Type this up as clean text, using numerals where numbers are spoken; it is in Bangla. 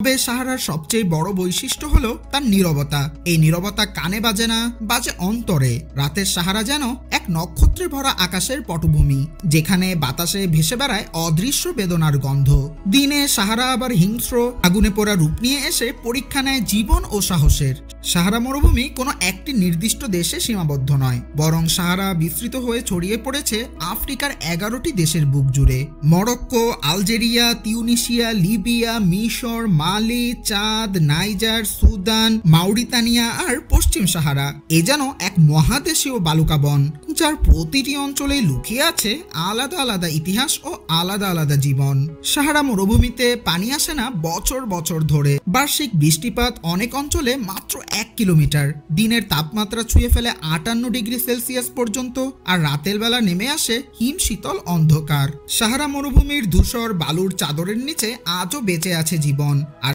তবে সাহারার সবচেয়ে বড় বৈশিষ্ট্য হলো তার নীরবতা। এই নীরবতা কানে বাজে না, বাজে অন্তরে। রাতের সাহারা যেন এক নক্ষত্রে ভরা আকাশের পটভূমি, যেখানে বাতাসে ভেসে বেড়ায় অদৃশ্য বেদনার গন্ধ। দিনে সাহারা আবার হিংস্র, আগুনে পোড়া রূপ নিয়ে এসে পরীক্ষা নেয় জীবন ও সাহসের। সাহারা মরুভূমি কোনো একটি নির্দিষ্ট দেশে সীমাবদ্ধ নয়, বরং সাহারা বিস্তৃত হয়ে ছড়িয়ে পড়েছে আফ্রিকার 11টি দেশের বুক জুড়ে। মরক্কো, আলজেরিয়া, তিউনিসিয়া, লিবিয়া, মিশর, মালি, চাঁদ, নাইজার, সুদান, মাউরিতানিয়া আর পশ্চিম সাহারা। এ যেন এক মহাদেশীয় বালুকা বন, যার প্রতিটি অঞ্চলে লুকিয়ে আছে আলাদা আলাদা ইতিহাস ও আলাদা আলাদা জীবন। সাহারা মরুভূমিতে পানি আসে না বছর বছর ধরে। বার্ষিক বৃষ্টিপাত অনেক অঞ্চলে মাত্র 1 কিলোমিটার। দিনের তাপমাত্রা ছুঁয়ে ফেলে 58 ডিগ্রি সেলসিয়াস পর্যন্ত, আর রাতের বেলা নেমে আসে হিম শীতল অন্ধকার। সাহারা মরুভূমির ধূসর বালুর চাদরের নিচে আজও বেঁচে আছে জীবন। আর